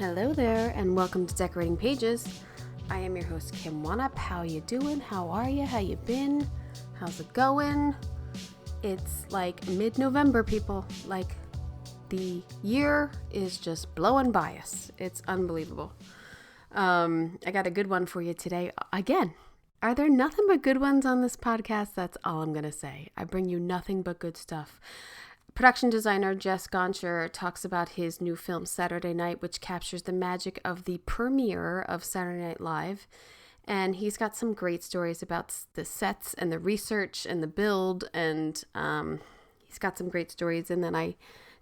Hello there, and welcome to Decorating Pages. I am your host, Kim Wanup. How you doing? How are you? How you been? How's it going? It's like mid-November, people. Like, the year is just blowing by us. It's unbelievable. I got a good one for you today. Again, are there nothing but good ones on this podcast? That's all I'm going to say. I bring you nothing but good stuff. Production designer Jess Gonchor talks about his new film Saturday Night, which captures the magic of the premiere of Saturday Night Live. And he's got some great stories about the sets and the research and the build. And he's got some great stories. And then I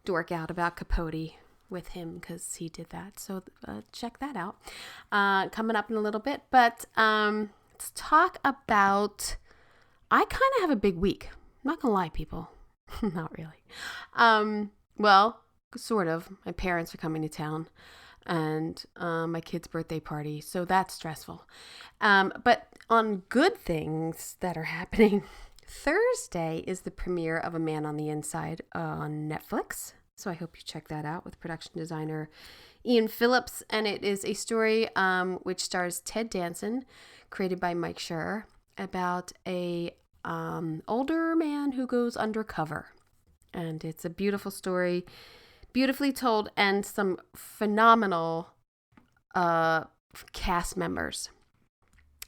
dork out about Capote with him because he did that. So check that out. Coming up in a little bit. But let's talk about, I kind of have a big week. I'm not going to lie, people. Not really. Well, sort of. My parents are coming to town and my kid's birthday party. So that's stressful. But on good things that are happening, Thursday is the premiere of A Man on the Inside on Netflix. So I hope you check that out with production designer Ian Phillips. And it is a story which stars Ted Danson, created by Mike Schur, about a older man who goes undercover. And it's a beautiful story, beautifully told, and some phenomenal cast members.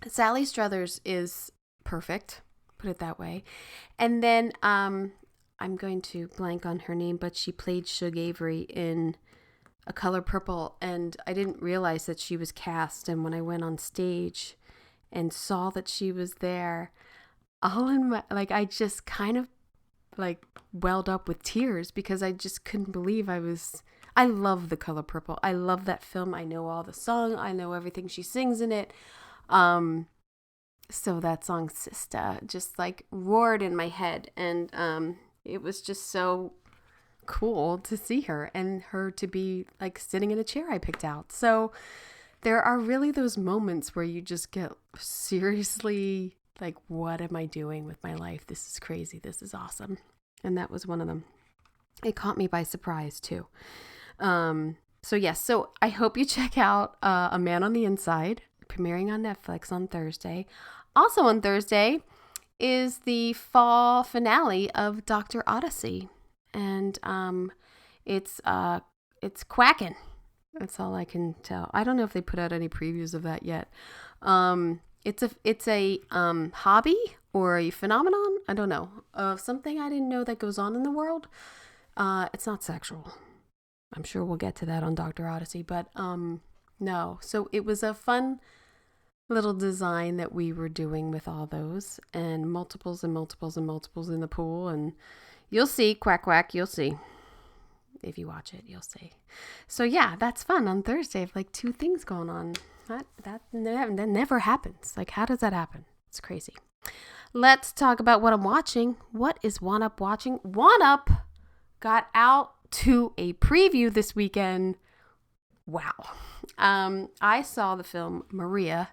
Sally Struthers is perfect, put it that way. And then I'm going to blank on her name, but she played Shug Avery in A Color Purple, and I didn't realize that she was cast. And when I went on stage and saw that she was there, all in my, I just kind of welled up with tears because I just couldn't believe I love The Color Purple. I love that film. I know all the song. I know everything she sings in it. So that song, Sister, just roared in my head. And it was just so cool to see her and her to be sitting in a chair I picked out. So there are really those moments where you just get seriously what am I doing with my life? This is crazy. This is awesome. And that was one of them. It caught me by surprise too. So yes, so I hope you check out A Man on the Inside, premiering on Netflix on Thursday. Also on Thursday is the fall finale of Dr. Odyssey. And it's quacking. That's all I can tell. I don't know if they put out any previews of that yet. It's a hobby or a phenomenon, I don't know, of something I didn't know that goes on in the world. It's not sexual. I'm sure we'll get to that on Dr. Odyssey, but no. So it was a fun little design that we were doing with all those, and multiples and multiples and multiples in the pool, and you'll see, quack quack, you'll see. If you watch it, you'll see. So yeah, that's fun on Thursday. I have 2 things going on. That never happens. How does that happen? It's crazy. Let's talk about what I'm watching. What is Wanup watching? Wanup got out to a preview this weekend. Wow. I saw the film Maria,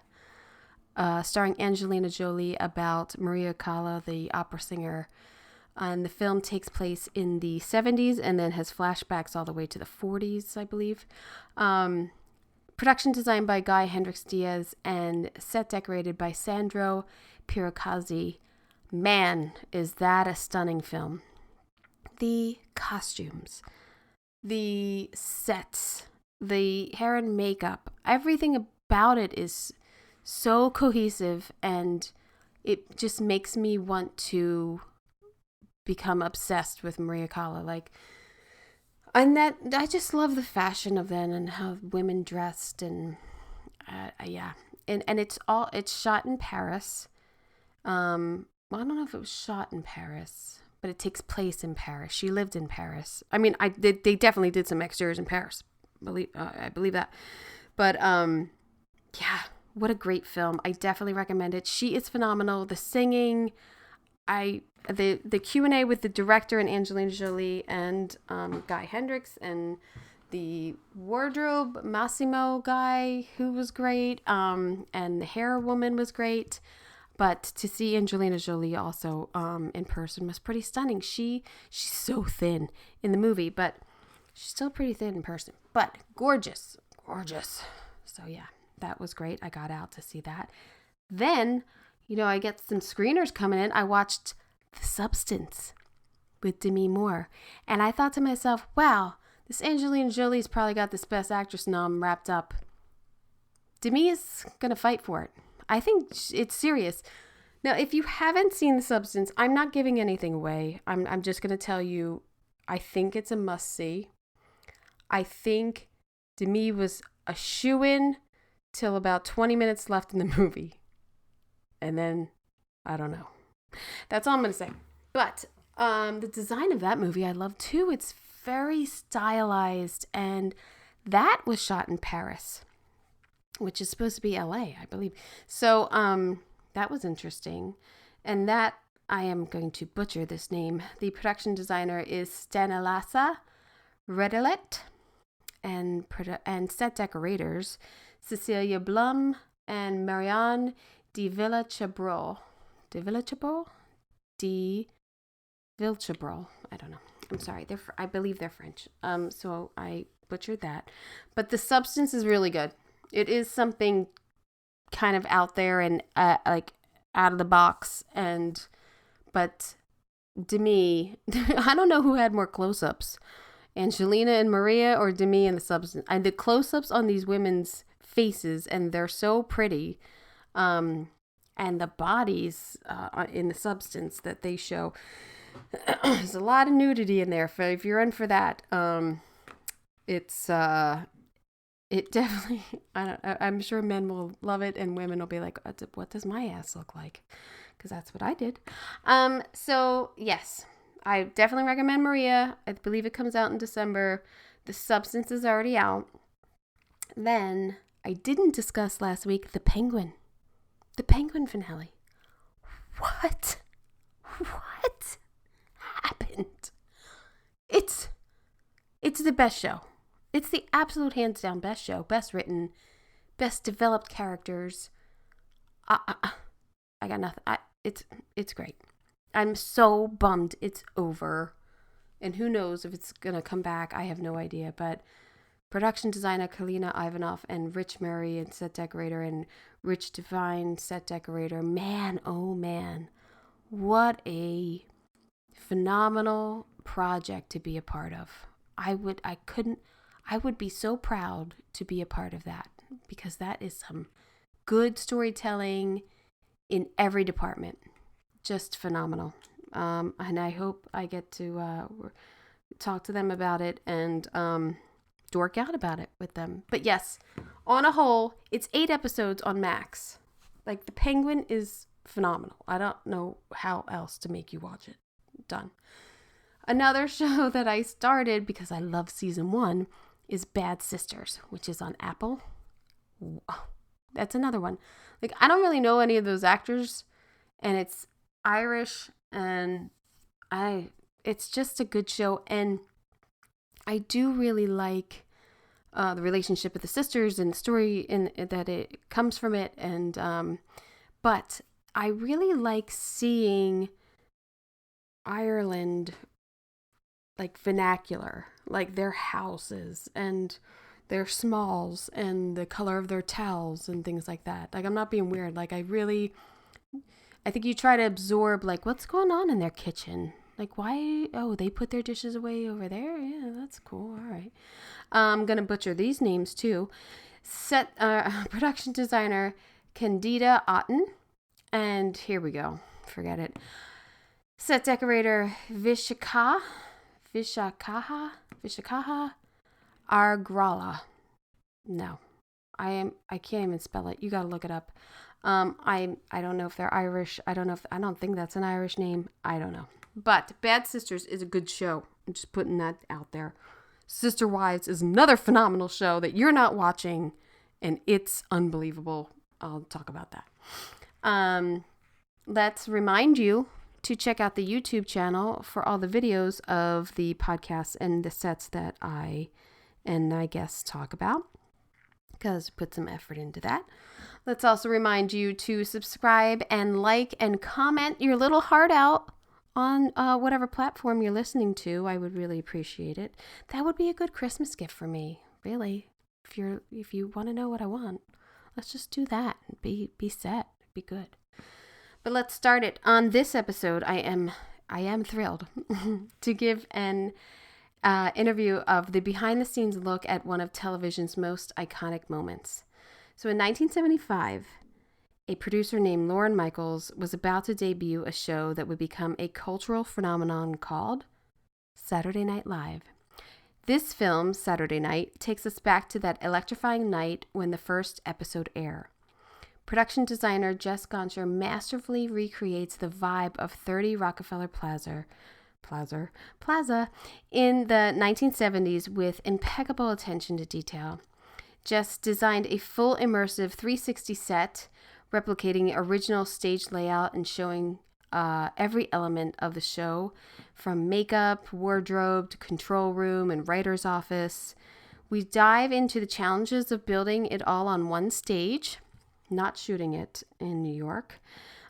starring Angelina Jolie, about Maria Callas, the opera singer. And the film takes place in the 70s and then has flashbacks all the way to the 40s, I believe. Production designed by Guy Hendricks Diaz and set decorated by Sandro Pirocazzi. Man, is that a stunning film. The costumes, the sets, the hair and makeup, everything about it is so cohesive, and it just makes me want to become obsessed with Maria Callas. And that I just love the fashion of then and how women dressed, and yeah, and it's shot in Paris. I don't know if it was shot in Paris, but it takes place in Paris. She lived in Paris. I mean, they definitely did some exteriors in Paris. I believe that, but yeah, what a great film. I definitely recommend it. She is phenomenal. The singing, the Q&A with the director and Angelina Jolie and Guy Hendricks, and the wardrobe Massimo guy, who was great, and the hair woman was great. But to see Angelina Jolie also in person was pretty stunning. She's so thin in the movie, but she's still pretty thin in person. But gorgeous, gorgeous. So yeah, that was great. I got out to see that. Then, I get some screeners coming in. I watched The Substance with Demi Moore. And I thought to myself, wow, this Angelina Jolie's probably got this Best Actress nom wrapped up. Demi is going to fight for it. I think it's serious. Now, if you haven't seen The Substance, I'm not giving anything away. I'm just going to tell you, I think it's a must-see. I think Demi was a shoo-in till about 20 minutes left in the movie. And then, I don't know. That's all I'm going to say. But the design of that movie I love too. It's very stylized. And that was shot in Paris, which is supposed to be LA, I believe. So that was interesting. And that, I am going to butcher this name. The production designer is Stanislas Redelet. And set decorators, Cecilia Blum and Marianne de Villechabrol. I don't know. I'm sorry. I believe they're French. So I butchered that. But The Substance is really good. It is something kind of out there and like out of the box. But Demi, I don't know who had more close-ups. Angelina and Maria or Demi and The Substance. And the close-ups on these women's faces, and they're so pretty. And the bodies in The Substance that they show. There's a lot of nudity in there. If you're in for that, it definitely, I'm sure men will love it and women will be like, what does my ass look like? Because that's what I did. So yes, I definitely recommend Maria. I believe it comes out in December. The Substance is already out. Then I didn't discuss last week the Penguin finale. What happened? It's the best show. It's the absolute hands down best show, best written, best developed characters. I got nothing. It's great. I'm so bummed it's over. And who knows if it's going to come back. I have no idea. But production designer Kalina Ivanov and Rich Murray and set decorator and Rich Devine set decorator. Man, oh man. What a phenomenal project to be a part of. I would be so proud to be a part of that because that is some good storytelling in every department. Just phenomenal. And I hope I get to talk to them about it and dork out about it with them. But yes, on a whole, it's 8 episodes on Max. Like, The Penguin is phenomenal. I don't know how else to make you watch it. Done. Another show that I started because I love season 1 is Bad Sisters, which is on Apple. Wow. That's another one. Like, I don't really know any of those actors, and it's Irish, and it's just a good show, and I do really like the relationship with the sisters and the story that it comes from it, and but I really like seeing Ireland like vernacular, like their houses and their smalls and the color of their towels and things like that. Like, I'm not being weird. Like, I think you try to absorb like what's going on in their kitchen. Like, why? Oh, they put their dishes away over there. Yeah, that's cool. All right. I'm gonna butcher these names too. Production designer Candida Otten, and here we go. Forget it. Set decorator Vishakaha Argrala. No, I can't even spell it. You gotta look it up. I don't know if they're Irish. I don't think that's an Irish name. I don't know. But Bad Sisters is a good show. I'm just putting that out there. Sister Wives is another phenomenal show that you're not watching, and it's unbelievable. I'll talk about that. Let's remind you to check out the YouTube channel for all the videos of the podcasts and the sets that I and my guests talk about, because put some effort into that. Let's also remind you to subscribe and like and comment your little heart out on whatever platform you're listening to. I would really appreciate it. That would be a good Christmas gift for me, really. if you want to know what I want, let's just do that. Be set. Be good. But let's start it. On this episode, I am thrilled to give an interview of the behind the scenes look at one of television's most iconic moments. So in 1975, a producer named Lorne Michaels was about to debut a show that would become a cultural phenomenon called Saturday Night Live. This film, Saturday Night, takes us back to that electrifying night when the first episode aired. Production designer Jess Gonchor masterfully recreates the vibe of 30 Rockefeller Plaza in the 1970s with impeccable attention to detail. Jess designed a full immersive 360 set, replicating the original stage layout and showing every element of the show, from makeup, wardrobe, to control room and writer's office. We dive into the challenges of building it all on one stage, not shooting it in New York,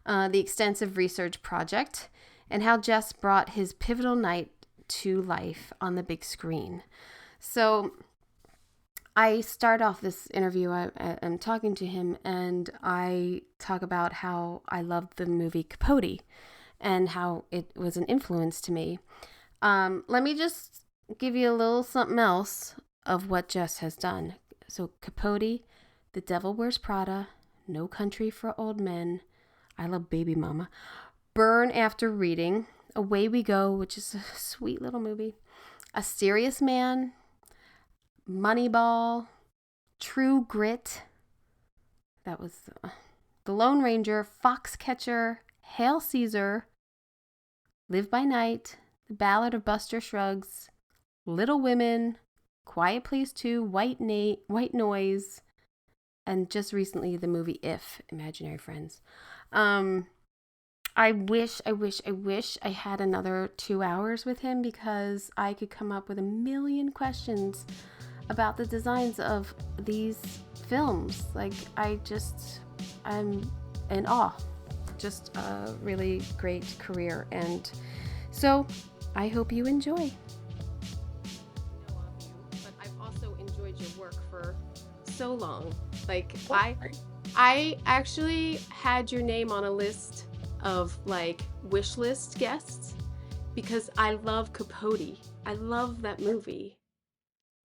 the extensive research project, and how Jess brought his pivotal night to life on the big screen. So I start off this interview, I'm talking to him, and I talk about how I loved the movie Capote and how it was an influence to me. Let me just give you a little something else of what Jess has done. So Capote, The Devil Wears Prada, No Country for Old Men, I Love Baby Mama, Burn After Reading, Away We Go, which is a sweet little movie, A Serious Man, Moneyball, True Grit, that was The Lone Ranger, Foxcatcher, Hail Caesar, Live by Night, The Ballad of Buster Scruggs, Little Women, Quiet Place 2, White Noise, and just recently the movie If, Imaginary Friends. I wish I had another 2 hours with him, because I could come up with a million questions about the designs of these films. Like, I'm in awe. Just a really great career. And so I hope you enjoy. But I've also enjoyed your work for so long. Like, I actually had your name on a list of like wish list guests because I love Capote. I love that movie.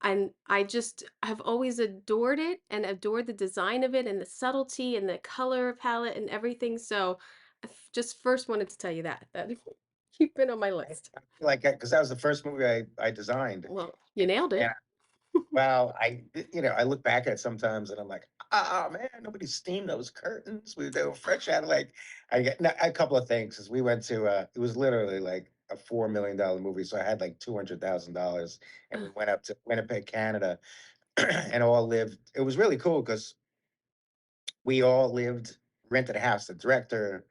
And I just have always adored it and adored the design of it and the subtlety and the color palette and everything. So just first wanted to tell you that you've been on my list. Like, because that was the first movie I designed. Well, you nailed it. And well, I look back at it sometimes and I'm like, oh man, nobody steamed those curtains. They were fresh out of like, I get a couple of things. Because we went to, it was literally like a $4 million movie. So I had like $200,000, and we went up to Winnipeg, Canada, and all lived. It was really cool because we all lived, rented a house, the director,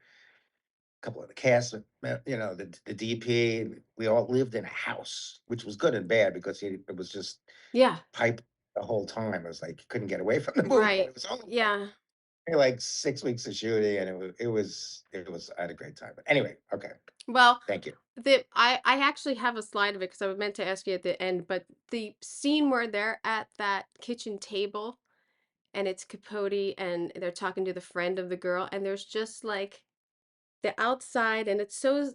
couple of the cast, the DP. We all lived in a house, which was good and bad because it was just Yeah, pipe the whole time. It was like you couldn't get away from the movie. And right. it was only Yeah. like 6 weeks of shooting, and I had a great time. But anyway, okay, Well, thank you. I actually have a slide of it because I was meant to ask you at the end, but the scene where they're at that kitchen table and it's Capote and they're talking to the friend of the girl, and there's just like the outside, and it's so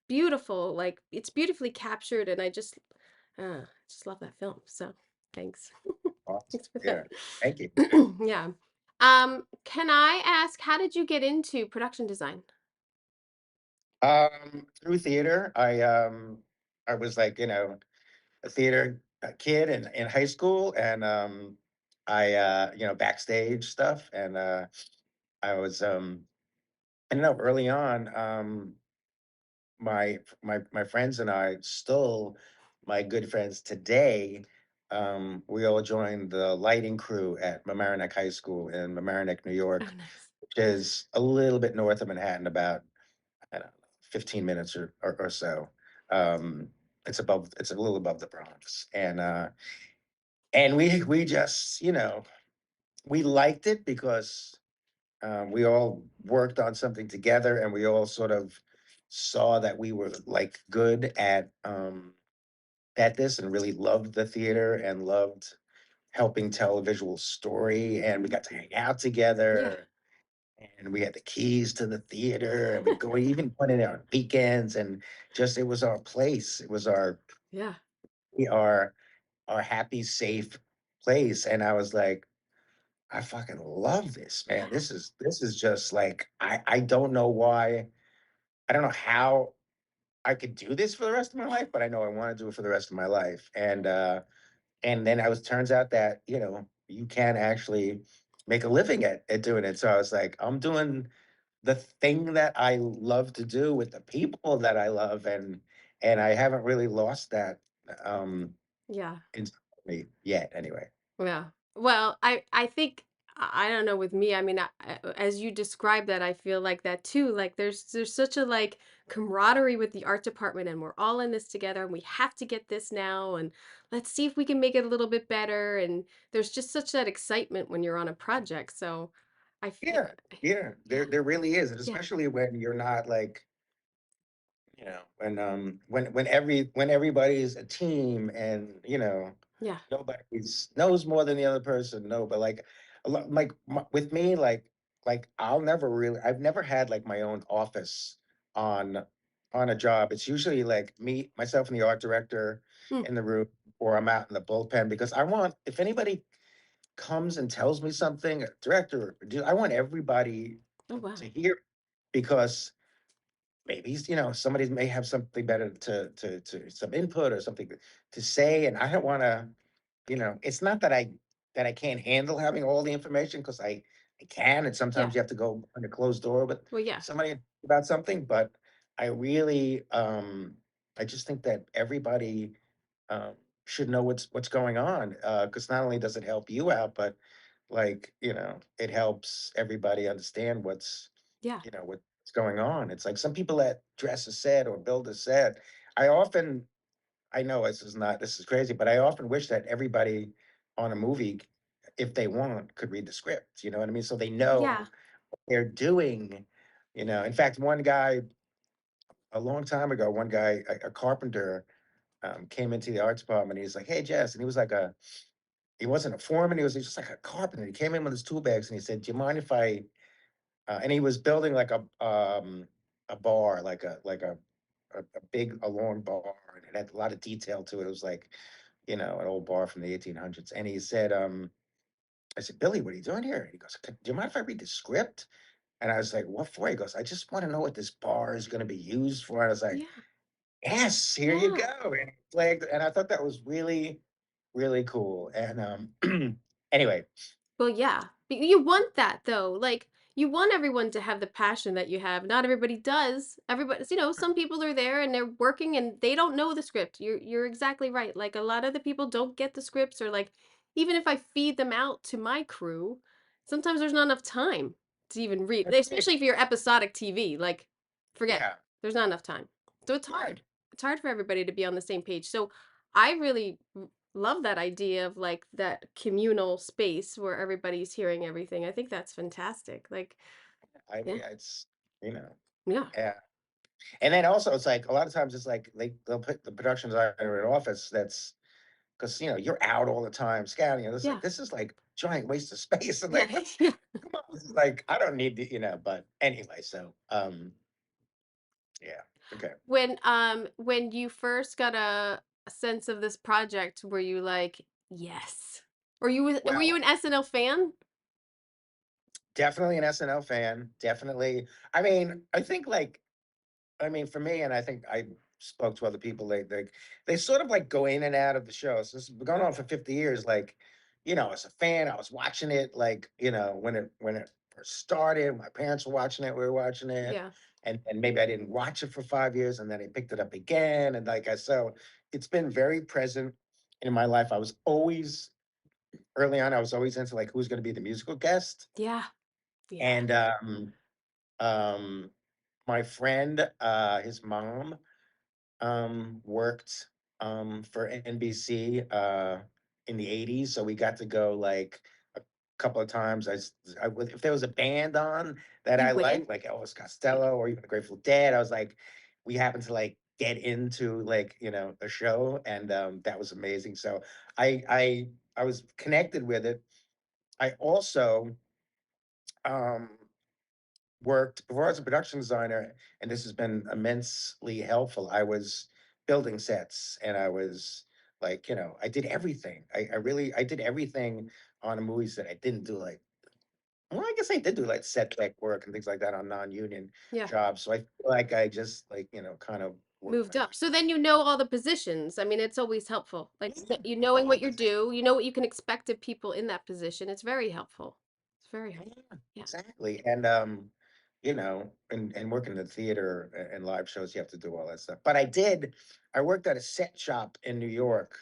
beautiful, like it's beautifully captured, and I just love that film. So thanks. Awesome. Thanks for Yeah, that. thank you. Yeah. Can I ask, how did you get into production design? Through theater, I was like, a theater kid in high school, and backstage stuff, and I was and early on, my friends and I, still my good friends today, we all joined the lighting crew at Mamaroneck High School in Mamaroneck, New Oh, York, nice. which is a little bit north of Manhattan, about, I don't know, 15 minutes or so. Um, it's a little above the Bronx. And we just, we liked it because we all worked on something together, and we all sort of saw that we were like good at this, and really loved the theater and loved helping tell a visual story, and we got to hang out Yeah. together, and we had the keys to the theater, and we go even went in there on weekends, and just it was our place. It was Yeah. our our happy, safe place. And I was like, I fucking love this, man. Yeah. This is just like I don't know why. I don't know how I could do this for the rest of my life, but I know I want to do it for the rest of my life. And then I was turns out that, you can actually make a living at doing it. So I was like, I'm doing the thing that I love to do with the people that I love, and I haven't really lost that um Yeah. in yet anyway. Yeah. Well, I think I don't know with me. I mean, as you describe that, I feel like that too. Like there's such a like camaraderie with the art department, and we're all in this together, and we have to get this now, and let's see if we can make it a little bit better. And there's just such that excitement when you're on a project. So, I feel Yeah, yeah, yeah, there really is, and yeah, especially when you're not like, when everybody's a team, and yeah, nobody's knows more than the other person. No, but like like with me, like I've never had like my own office on a job. It's usually like me, myself, and the art director mm, in the room, or I'm out in the bullpen, because I want, if anybody comes and tells me something, a director, I want everybody oh wow, to hear, because maybe somebody may have something better to some input, or something to say, and I don't want to, it's not that I can't handle having all the information, because I can, and yeah, sometimes you have to go on a closed door with well, yeah, somebody about something. But I really, I just think that everybody um, should know what's going on, because not only does it help you out, but like, it helps everybody understand yeah, what's going on. It's like some people that dress a set or build a set. I often, I know this is crazy, but I often wish that everybody on a movie, if they want, could read the script. You know what I mean? So they yeah, know what they're doing. In fact, one guy a long time ago, a carpenter, came into the arts department. He's like, "Hey, Jess," and he wasn't a foreman. He was just like a carpenter. He came in with his tool bags, and he said, "Do you mind if I?" And he was building like a bar, like a big a long bar, and it had a lot of detail to it. It was like, an old bar from the 1800s. And he said, I said, "Billy, what are you doing here?" And he goes, "Do you mind if I read the script?" And I was like, "What for?" He goes, "I just want to know what this bar is going to be used for." And I was like, yeah, "Yes, here you yeah. go." And he flagged, and I thought that was really, really cool. And anyway, Well, yeah. You want that though. Like you want everyone to have the passion that you have. Not everybody does. Everybody's, some people are there and they're working and they don't know the script. You're exactly right. Like a lot of the people don't get the scripts or like even if I feed them out to my crew, sometimes there's not enough time to even read. that's it. Especially if you're episodic TV, like forget it. Yeah, There's not enough time. So it's yeah. hard. It's hard for everybody to be on the same page. So I really love that idea of like that communal space where everybody's hearing everything. I think that's fantastic. Like, yeah, It's, you know, yeah, yeah. And then also, it's like a lot of times it's like they'll put the production designer in an office that's, because you're out all the time scouting. And it's like, yeah, this is like giant waste of space. And yeah, like, let's yeah. come on. This is like, I don't need to, but anyway, so yeah. Okay. When you first got a sense of this project, were you like, yes? Were you Well, an SNL fan? definitely an SNL fan. Definitely. I mean, for me, and I think I spoke to other people, they sort of like go in and out of the show. So this has been going on for 50 years. Like, as a fan, I was watching it, like, when it first started, my parents were watching it, we were watching it. Yeah, And maybe I didn't watch it for 5 years, and then I picked it up again. And so it's been very present in my life. Early on, I was always into like who's gonna be the musical guest. yeah, yeah. And um my friend, his mom, worked for NBC in the 80s. So we got to go like a couple of times. If there was a band on that You I went? liked, like Elvis Costello or even the Grateful Dead, I was like, we happened to like get into like, a show, and that was amazing. So I was connected with it. I also um worked before I was a production designer, and this has been immensely helpful. I was building sets, and I was like, I did everything. I did everything on a movie set. I didn't do like, well, I guess I did do like set tech work and things like that on non-union Yeah. jobs. So I feel like I just like, kind of worked Moved my way. up. So then you know all the positions. I mean, it's always helpful. Like Yeah, you knowing what you exactly. do, you know what you can expect of people in that position. It's very helpful. It's very helpful. Yeah, Yeah. exactly. And and working in the theater and live shows, you have to do all that stuff. But I worked at a set shop in New York,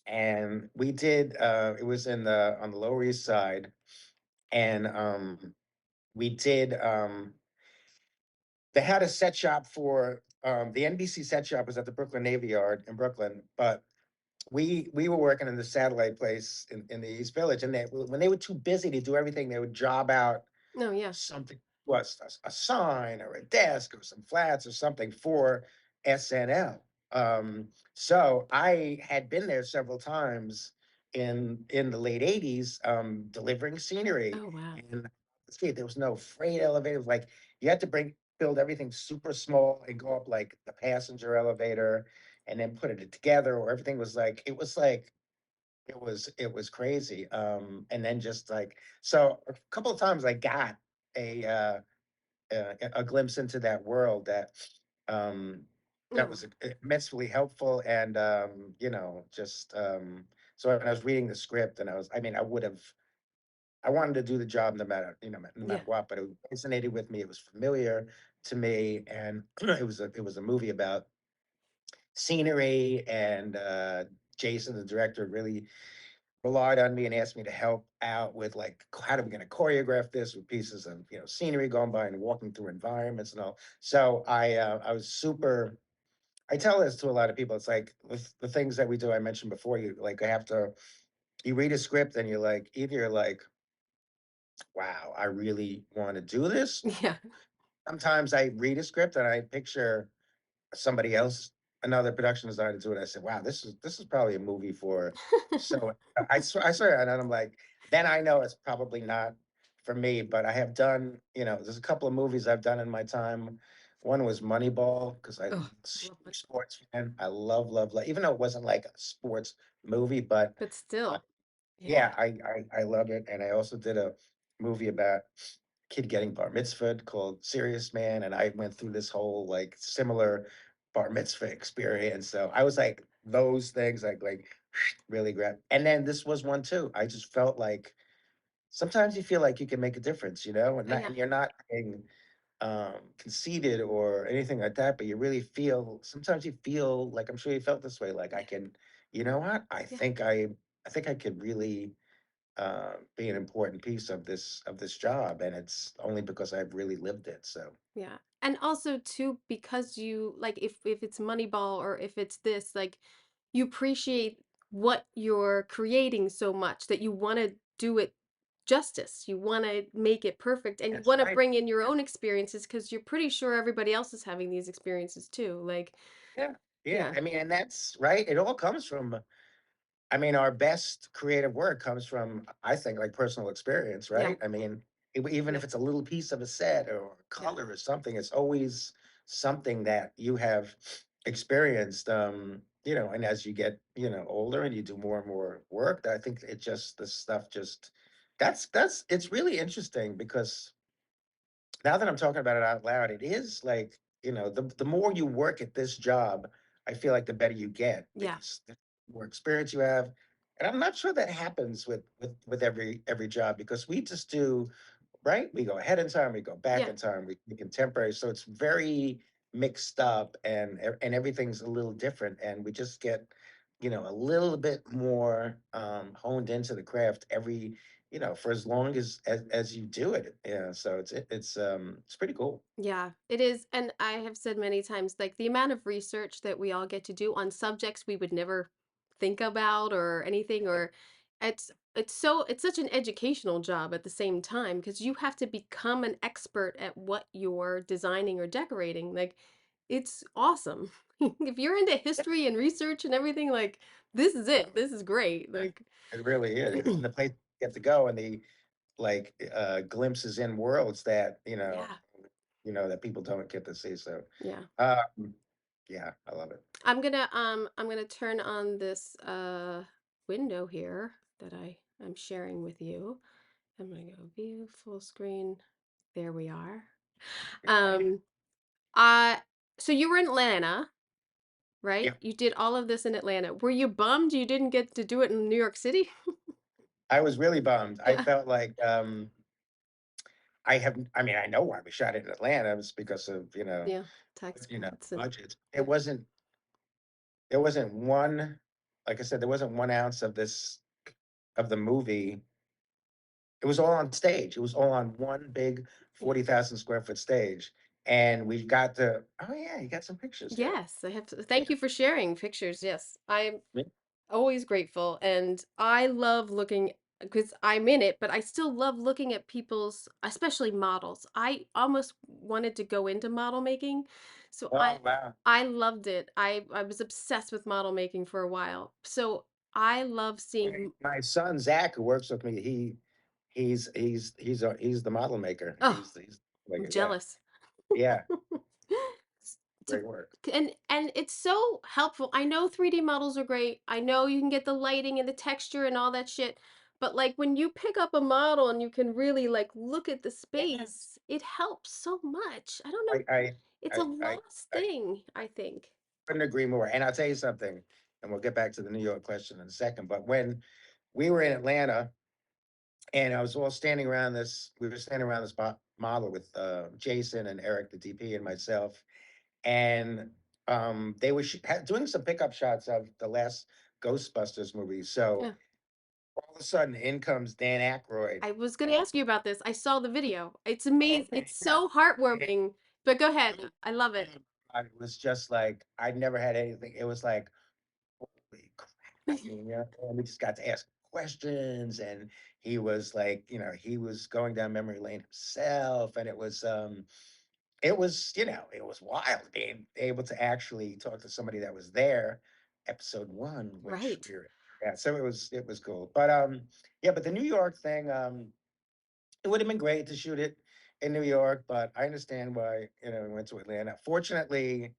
and we did it was in the on the Lower East Side, and we did they had a set shop for the NBC set shop was at the Brooklyn Navy Yard in Brooklyn, but we were working in the satellite place in the East Village, and when they were too busy to do everything, they would job out No, yeah. something, was a sign or a desk or some flats or something for SNL. So I had been there several times in the late '80s, delivering scenery, Oh wow. and see, there was no freight elevators. Like you had to build everything super small and go up like the passenger elevator, and then put it together, or everything was like it was crazy. And then just like so a couple of times I got a a glimpse into that world um that Oh, was immensely helpful, and just so when I was reading the script, and I mean, I wanted to do the job no yeah. matter what, but it resonated with me. It was familiar to me, and it was a movie about scenery, and Jason, the director, really relied on me and asked me to help out with like how are we going to choreograph this with pieces of scenery going by and walking through environments and all. So I was super. I tell this to a lot of people. It's like with the things that we do. I mentioned before. You like I have to. You read a script and you're like either you're like, wow, I really want to do this. Yeah. Sometimes I read a script and I picture somebody else, another production designer to it. I said, "Wow, this is probably a movie for." So I swear, and then I'm like, then I know it's probably not for me. But I have done, there's a couple of movies I've done in my time. One was Moneyball because I'm Oh, a love huge it. sports fan. I love, even though it wasn't like a sports movie, but But uh, still. Yeah. yeah, I love it. And I also did a movie about kid getting bar mitzvahed called Serious Man, and I went through this whole like similar bar mitzvah experience. So I was like those things like really grabbed. And then this was one too. I just felt like sometimes you feel like you can make a difference, and Yeah. you're not being conceited or anything like that, but you really feel sometimes you feel like I'm sure you felt this way, like I Yeah. can, you know what? Yeah. I think I could really be an important piece of this job, and it's only because I've really lived it. So Yeah. And also too, because you like if it's Moneyball or if it's this, like you appreciate what you're creating so much that you want to do it justice. You want to make it perfect and you that's want to right. bring in your own experiences because you're pretty sure everybody else is having these experiences too. Like, Yeah, yeah. yeah. I mean, and that's right. It all comes from. I mean, our best creative work comes from, I think, like personal experience, Yeah. right? I mean, even Yeah. if it's a little piece of a set or a Yeah. color or something, it's always something that you have experienced. And as you get, older and you do more and more work, I think it just this stuff just that's it's really interesting because now that I'm talking about it out loud, it is like, the more you work at this job, I feel like the better you get Yeah. because the more experience you have. And I'm not sure that happens with every job because we just do, right? We go ahead in time, we go back Yeah. in time, we contemporary. So it's very mixed up, and everything's a little different. And we just get, a little bit more honed into the craft for as long as you do it. Yeah. So it's pretty cool. Yeah, it is. And I have said many times, like the amount of research that we all get to do on subjects we would never think about or anything, or it's such an educational job at the same time because you have to become an expert at what you're designing or decorating. Like it's awesome. If you're into history and research and everything, like this is it. This is great. Like, It really is. And the place you get to go and the like glimpses in worlds that, yeah, that people don't get to see. So yeah. um yeah, I love it. I'm gonna turn on this window here that I'm sharing with you. I'm gonna go view full screen. There we are. Um I so you were in Atlanta, right? Yeah. You did all of this in Atlanta. Were you bummed you didn't get to do it in New York City? I was really bummed. I Yeah. felt like I mean, I know why we shot it in Atlanta. It was because of, Yeah. Tax you know, cuts and budget. yeah. There wasn't one, like I said, there wasn't 1 ounce of this of the movie. It was all on stage. It was all on one big Yeah. 40,000 square foot stage. And we've got the, oh yeah, you got some pictures here. Yes, I have to Yeah. thank you for sharing pictures. Yes. I'm Yeah. always grateful, and I love looking because I'm in it, but I still love looking at people's, especially models. I almost wanted to go into model making, so Oh wow. I loved it. I was obsessed with model making for a while. So I love seeing. My son Zach, who works with me, he's the model maker. Oh, He's I'm like, yeah, jealous. yeah, to great work. and it's so helpful. I know 3D models are great. I know you can get the lighting and the texture and all that shit. But like when you pick up a model and you can really like look at the Yes. space, it helps so much. I don't know. I I It's a I lost I thing, I think. couldn't agree more. And I'll tell you something, and we'll get back to the New York question in a second. But when we were in Atlanta, and we were standing around this model with Jason and Eric, the DP, and myself, and they were doing some pickup shots of the last Ghostbusters movie. So Yeah. all of a sudden, in comes Dan Aykroyd. I was gonna ask you about this. I saw the video. It's amazing. It's Yeah. so heartwarming. But go ahead. I love it. It was just like I'd never had anything. It was like, holy crap. And we just got to ask questions, and he was like, he was going down memory lane himself, and it was wild being able to actually talk to somebody that was there, episode one, which Right. we were, yeah, so it was cool. But yeah, but the New York thing, it would have been great to shoot it in New York, but I understand why, we went to Atlanta. Fortunately,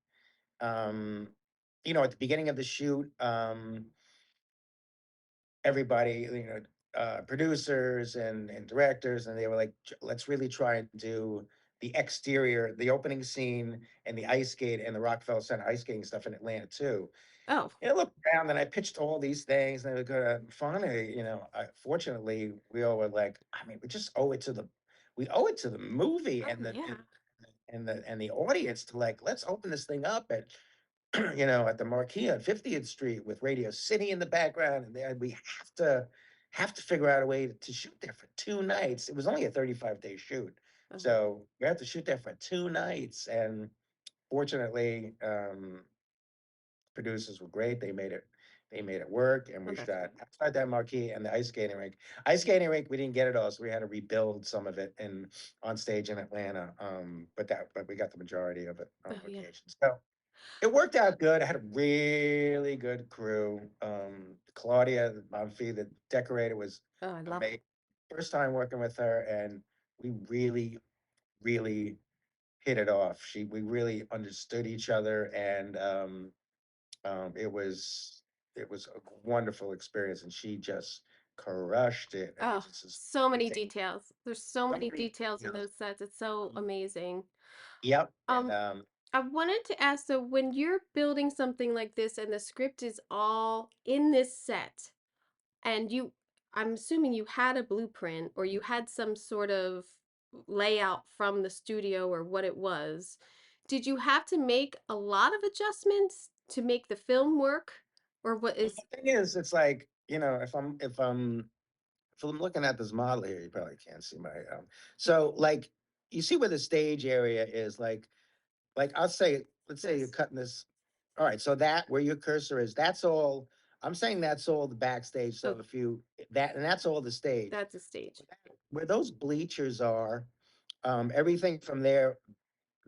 um, at the beginning of the shoot, everybody, producers and directors, and they were like, Let's really try and do the exterior, the opening scene, and the ice skate and the Rockefeller Center ice skating stuff in Atlanta too." Oh, And I looked around and I pitched all these things, and they were gonna finally, fortunately, we all were like, I mean, we owe it to the movie oh and the yeah. and the audience to like, let's open this thing up at at the Marquee on 50th Street with Radio City in the background, and then we have to figure out a way to shoot there for 2 nights. It was only a 35-day shoot, Oh, so we have to shoot there for 2 nights. And fortunately, producers were great. They made it work, and oh, we that's shot good. outside that Marquee and the ice skating rink. Ice skating rink, we didn't get it all, so we had to rebuild some of it in on stage in Atlanta. But we got the majority of it on Oh yeah. location. So it worked out good. I had a really good crew. Claudia, the Bonfi, the decorator, was Oh, I love it. amazing. First time working with her, and we really, really hit it off. We really understood each other, and it was a wonderful experience. And she just crushed it. And it Oh, just is so many amazing. details. There's so So many many details in details. those sets. It's so amazing. Yep. And Um, I wanted to ask, so when you're building something like this and the script is all in this set, and I'm assuming you had a blueprint or you had some sort of layout from the studio or what it was, did you have to make a lot of adjustments to make the film work? Or what the is, thing is, it's like, if I'm looking at this model here, you probably can't see my so like you see where the stage area is, like I'll say, let's say you're this? cutting this. All right, so that where your cursor is, that's all. I'm saying that's all the backstage. So So if you that and that's all the stage. that's a stage. Where those bleachers are, everything from there,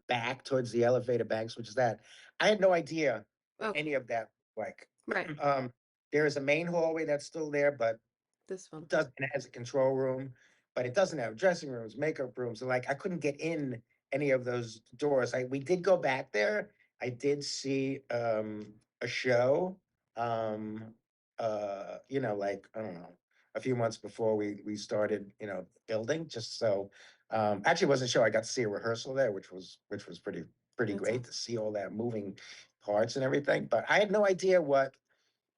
back towards the elevator banks, which is that. I had no idea what Okay. any of that like. Right. um, there is a main hallway that's still there, but This one. it has a control room, but it doesn't have dressing rooms, makeup rooms. So like I couldn't get in any of those doors. We did go back there. I did see a show. Um like I don't know, a few months before we started, building, just so actually it wasn't a show. I got to see a rehearsal there, which was pretty That's great to awesome. see all that moving parts and everything. But I had no idea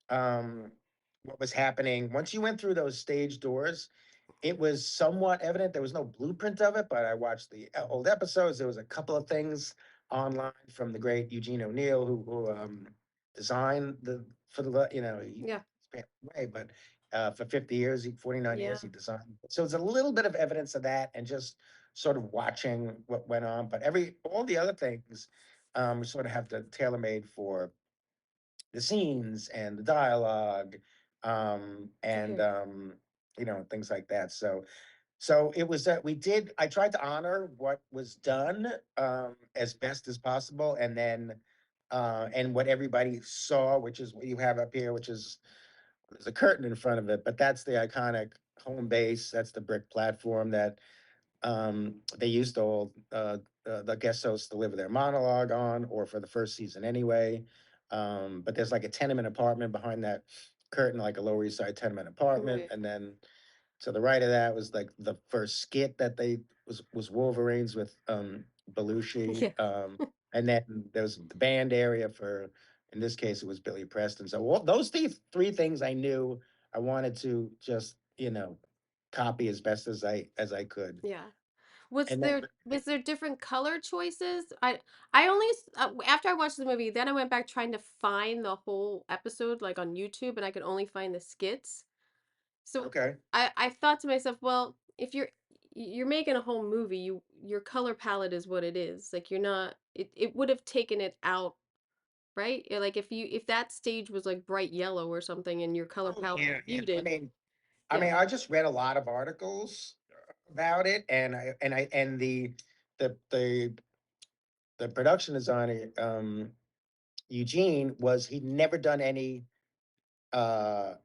um what was happening. Once you went through those stage doors, it was somewhat evident. There was no blueprint of it, but I watched the old episodes. There was a couple of things online from the great Eugene O'Neill, who designed the for the he Yeah. passed away, but for 50 years, 49 years, Yeah. he designed. So it's a little bit of evidence of that, and just sort of watching what went on. But all the other things, we sort of have to tailor made for the scenes and the dialogue, and Weird. things like that. So it was that I tried to honor what was done, as best as possible, and then and what everybody saw, which is what you have up here, which is there's a curtain in front of it, but that's the iconic home base. That's the brick platform that they used to all the guest hosts deliver their monologue on, or for the first season anyway. But there's like a tenement apartment behind that curtain, like a Lower East Side tenement apartment, Right. and then to the right of that was like the first skit that they was Wolverines with Belushi. Yeah. And then there was the band area for, in this case, it was Billy Preston. So all those three things I knew I wanted to just, copy as best as I could. Yeah. Was And then there different color choices? I only after I watched the movie, then I went back trying to find the whole episode like on YouTube, and I could only find the skits. So okay. I thought to myself, well, if you're making a whole movie, your color palette is what it is. Like you're not it would have taken it out, right? Yeah, like if that stage was like bright yellow or something and your color Oh palette was yeah, yeah. I muted. mean, I Yeah. mean, I just read a lot of articles about it, and the the the production designer, Eugene, he'd never done any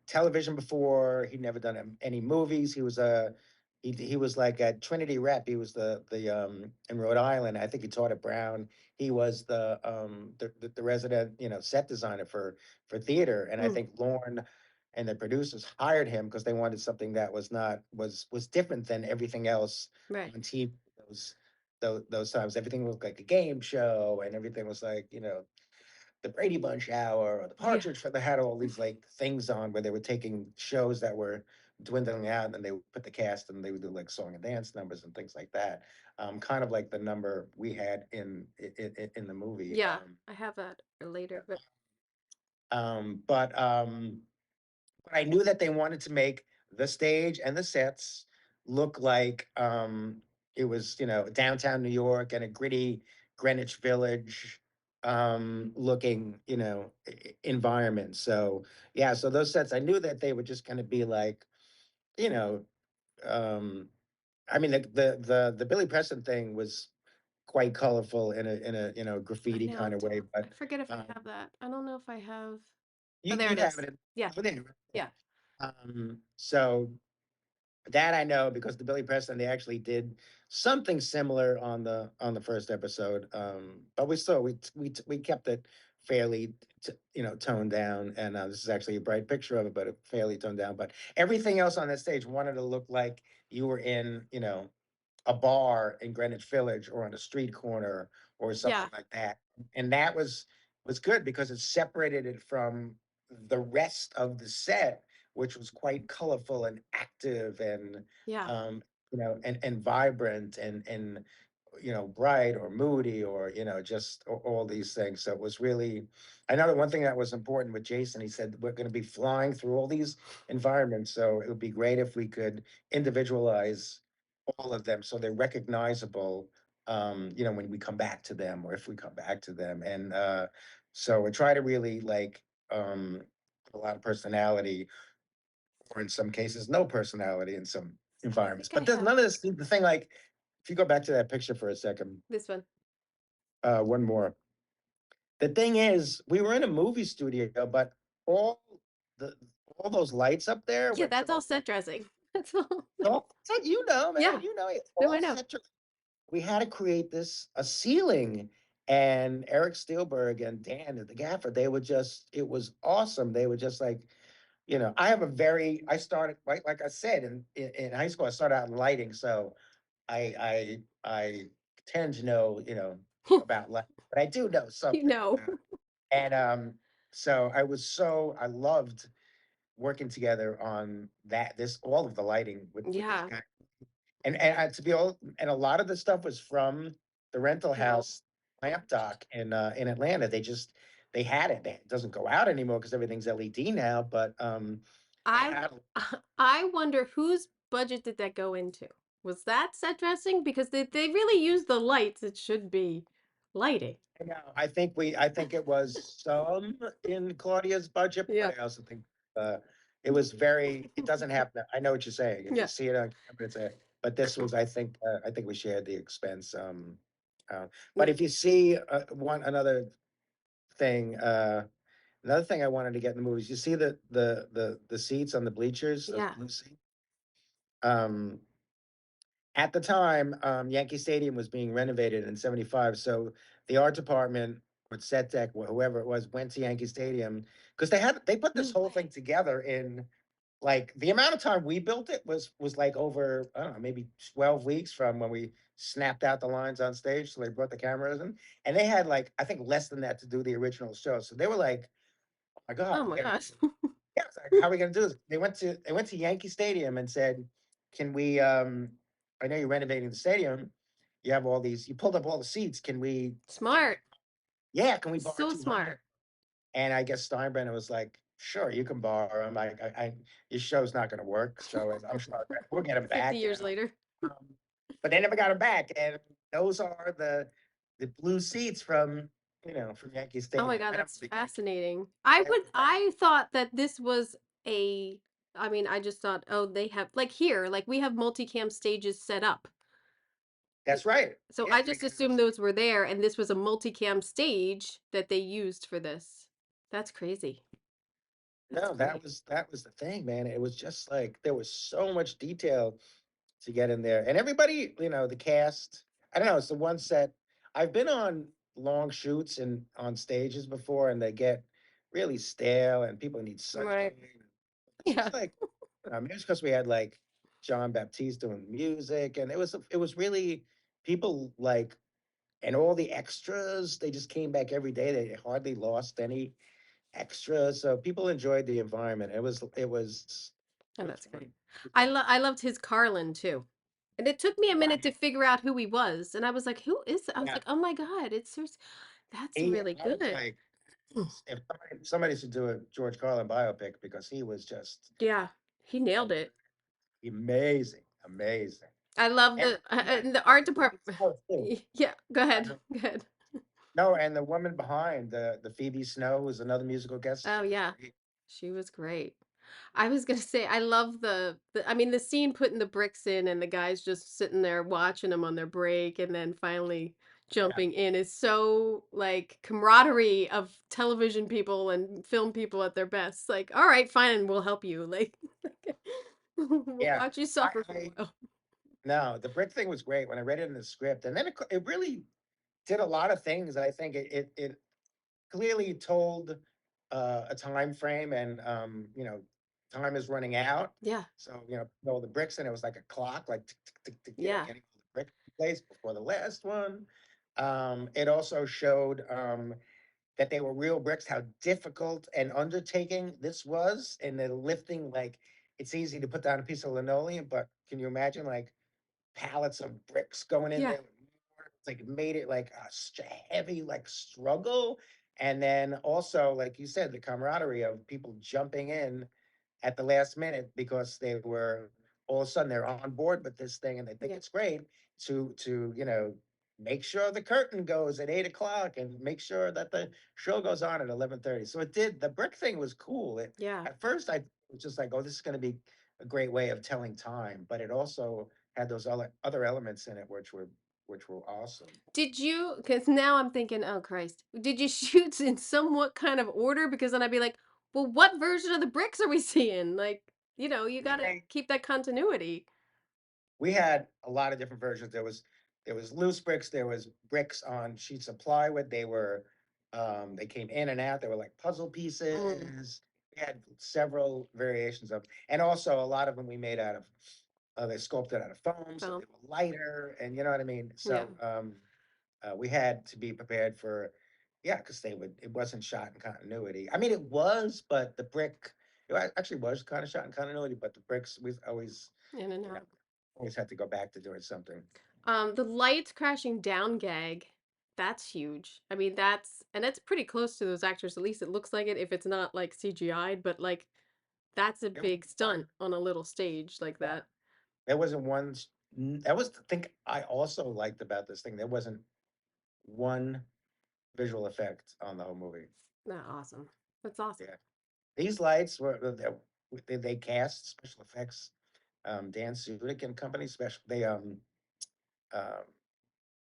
television before. He'd never done any movies. He was like at Trinity Rep. He was the in Rhode Island. I think he taught at Brown. He was the resident, set designer for theater. And I Mm, think Lorne and the producers hired him because they wanted something that was not was different than everything else right. on TV. Those times, everything looked like a game show, and everything was like, the Brady Bunch hour or the Yeah. Partridge. They had all these like things on where they were taking shows that were dwindling out, and they would put the cast and they would do like song and dance numbers and things like that. Kind of like the number we had in the movie. Yeah. I have that later, but Um, but um, but I knew that they wanted to make the stage and the sets look like it was, downtown New York and a gritty Greenwich Village looking, environment. So yeah, so those sets, I knew that they were just going to be like, you know, um, I mean, the Billy Preston thing was quite colorful in a I graffiti know kind of way, I but forget if I um, have that. I don't know if I have. Oh, you there it you have is. it in, Yeah. oh, there, right Yeah. there. So that I know because the Billy Preston, they actually did something similar on the first episode, but we kept it fairly toned down, and this is actually a bright picture of it, but it fairly toned down. But everything else on that stage wanted to look like you were in a bar in Greenwich Village or on a street corner or something Yeah. like that. And that was good because it separated it from the rest of the set, which was quite colorful and active and Yeah. and vibrant and bright or moody or just all these things. So it was really, I know that one thing that was important with Jason, he said we're going to be flying through all these environments, so it would be great if we could individualize all of them so they're recognizable, when we come back to them or if we come back to them. And so I try to really like put a lot of personality, or in some cases no personality in some I environments. think I But there's have none of this, the thing, like if you go back to that picture for a second, this one. one more. The thing is, we were in a movie studio, but all the all those lights up there, Yeah, which that's are all set dressing. That's all. all you know, man, Yeah. you know, it's No, I all know. set. We had to create this a ceiling, and Eric Spielberg and Dan the gaffer, they would just it was awesome. They would just like, I have a very I started like I said in high school, I started out in lighting, so I tend to know, about lighting, but I do know You something know. about it. And so I loved working together on this all of the lighting with these Yeah. guys. And to be all and a lot of the stuff was from the rental No. house lamp dock in Atlanta. They had it. It doesn't go out anymore because everything's LED now, but they I had I wonder whose budget did that go into? Was that set dressing? Because they really use the lights. It should be lighting. no, I think it was some in Claudia's budget, Yeah. but I also think uh it doesn't happen. I know what you're saying. If you Yeah. see it on camera, but this was I think we shared the expense. Uh, but Yeah. if you see one another thing, another thing I wanted to get in the movies, you see the seats on the bleachers, those Yeah. blue seats. Um, at the time, Yankee Stadium was being renovated in '75, so the art department or set deck, whoever it was, went to Yankee Stadium because they put this No whole thing way. together in like the amount of time we built it was like over, I don't know, maybe 12 weeks from when we snapped out the lines on stage. So they brought the cameras in, and they had like I think less than that to do the original show. So they were like, "Oh my God, Oh we my gotta gosh. yeah, it's like, how are we gonna do this?" They went to Yankee Stadium and said, "Can we? I know you're renovating the stadium. You have all these. You pulled up all the seats. Can we? Smart. Yeah, can we borrow So 200?" smart. And I guess Steinbrenner was like, "Sure, you can borrow them. Your show's not gonna work, so I'm sure we'll get them 50 back." years later. But they never got them back, and those are the blue seats from Yankee Oh my Stadium. God, I don't that's think Yankee. fascinating. Yeah, I thought that this was a, I mean, I just thought, oh, they have, like here, like we have multicam stages set up. that's right. So Yeah, I three just assumed cameras. those were there and this was a multicam stage that they used for this. That's crazy. That's No, great. that was the thing, man. It was just like there was so much detail to get in there. And everybody, the cast, I don't know, it's the one set. I've been on long shoots and on stages before, and they get really stale and people need Right. sunshine. This Yeah. was like, maybe it's because we had like John Baptiste doing music, and it was really people like and all the extras, they just came back every day. They hardly lost any extra, so people enjoyed the environment. Oh, It was that's fun. great. I loved his Carlin too. And it took me a minute to figure out who he was. And I was like, who is I was Yeah, like, oh my God, that's really I was good. like, if somebody should do a George Carlin biopic because he was just Yeah. He nailed it. amazing, amazing. I love And and the and art the Phoebe department. Snow too. Yeah, go ahead. And Go ahead. no, and the woman behind the Phoebe Snow was another musical guest. Oh She was yeah. great. She was great. I was gonna say I love I mean the scene putting the bricks in and the guys just sitting there watching them on their break and then finally Yeah, jumping in is so like camaraderie of television people and film people at their best. Like, all right, fine, we'll help you. Like, we'll yeah. watch you I, suffer for a I while. no, the brick thing was great when I read it in the script, and then it really did a lot of things. I think it clearly told a time frame, and time is running out. Yeah, So the bricks, and it was like a clock, like tick, tick, tick, tick, yeah, getting all the bricks in place before the last one. It also showed that they were real bricks, how difficult an undertaking this was, and the lifting. Like it's easy to put down a piece of linoleum, but can you imagine like pallets of bricks going in yeah, there with mortar? It's like it made it like a heavy like struggle. And then also, like you said, the camaraderie of people jumping in at the last minute because they were all of a sudden they're on board with this thing and they think yeah, it's great to make sure the curtain goes at 8 o'clock and make sure that the show goes on at 11:30. So it did. The brick thing was cool. yeah. At first I was just like, oh, this is going to be a great way of telling time, but it also had those other elements in it which were which were awesome. Did you? Because now I'm thinking, oh Christ, did you shoot in somewhat kind of order? Because then I'd be like, well, what version of the bricks are we seeing? Like, you gotta They keep that continuity. we had a lot of different versions. There was loose bricks, there was bricks on sheets of plywood. They came in and out. They were like puzzle Mm, pieces. We had several variations of, and also a lot of them we made out of they sculpted out of foam, so so they were lighter, and you know what I mean. yeah, We had to be prepared for, yeah, because they would. It wasn't shot in continuity. I mean, it was, but the brick, actually was kind of shot in continuity, but the bricks we always, in and you know, out. always had to go back to doing something. The lights crashing down gag, that's huge. I mean, that's pretty close to those actors. At least it looks like it. If it's not like CGI'd, but like that's a There was big one, stunt on a little stage like yeah, that. there wasn't one. That was the thing I also liked about this thing. There wasn't one visual effect on the whole movie. Nah, awesome. That's awesome. Yeah, these lights were they cast special effects. Dan Sudik and company special. Um,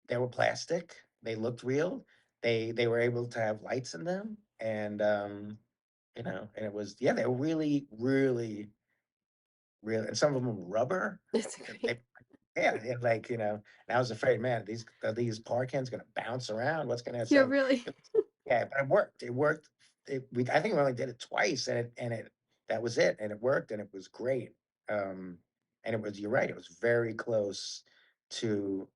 they were plastic. They looked real. They were able to have lights in them, and and it was, yeah, they were really really real. And some of them were rubber. It's And great. yeah, like and I was afraid, man, these par cans gonna bounce around. What's gonna You're so? really Yeah, but it worked. It worked. I think we only did it twice, and it that was it, and it worked, and it was great. Um, and it was, you're right, it was very close to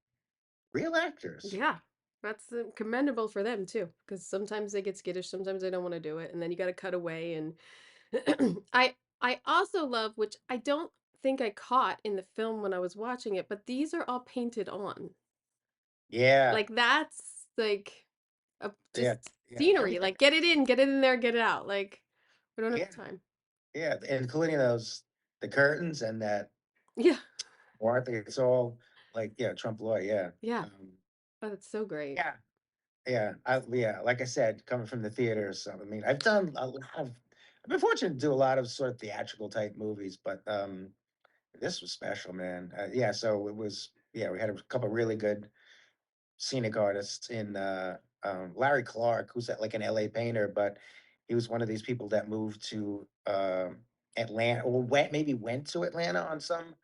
real actors. yeah. That's commendable for them too, because sometimes they get skittish, sometimes they don't want to do it, and then you got to cut away. And I also love, which I don't think I caught in the film when I was watching it, but these are all painted on. Yeah, Like that's like yeah, just yeah. scenery. Everything. Like get it in there, get it out. Like we don't have Yeah, time. yeah, including the curtains and that Yeah, or I think it's all like, yeah, Trump law. Yeah, yeah. um, Oh, that's so great. yeah, yeah. Like I said, coming from the theaters, so, I mean, I've done a lot of. I've been fortunate to do a lot of sort of theatrical type movies, but this was special, man. Yeah, so it was. Yeah, we had a couple really good scenic artists in Larry Clark, who's like an LA painter, but he was one of these people that moved to Atlanta, or went to Atlanta on some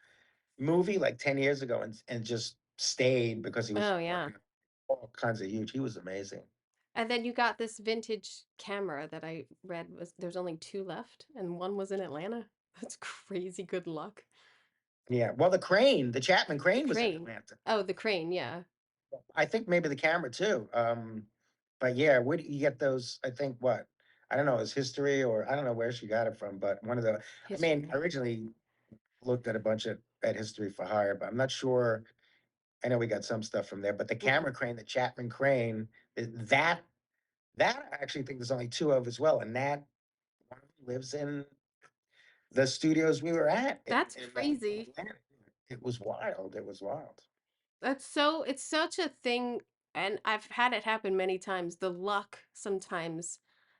movie like 10 years ago, and just stayed because he was Oh yeah. working on all kinds of huge. He was amazing. And then you got this vintage camera that I read was there's only two left, and one was in Atlanta. That's crazy good luck. Yeah. Well, the Chapman The crane was in crane. Atlanta. Oh, the crane, yeah. I think maybe the camera too. But yeah, where do you get those? I think what? I don't know, his history, or I don't know where she got it from, but I mean, I History. originally looked at a bunch of at history for hire, but I'm not sure. I know we got some stuff from there, but the Mhm. camera crane, the Chapman crane, that I actually think there's only two of as well, and that one lives in the studios we were at That's in crazy. Atlanta. It was wild. It was wild. It's such a thing, and I've had it happen many times. The luck sometimes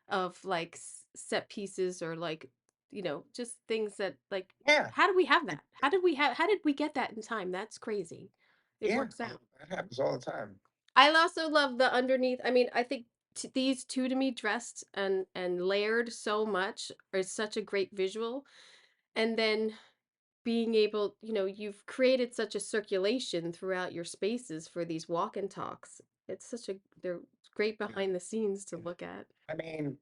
of like set pieces or like, just things that like, Yeah. how do we have It, that? How did we get that in time? That's crazy. It yeah. works out. That happens all the time. I also love the underneath. I mean, I think these two to me dressed and layered so much are such a great visual. And then being able, you've created such a circulation throughout your spaces for these walk and talks. They're great Yeah. behind the scenes to Yeah. look at. I mean,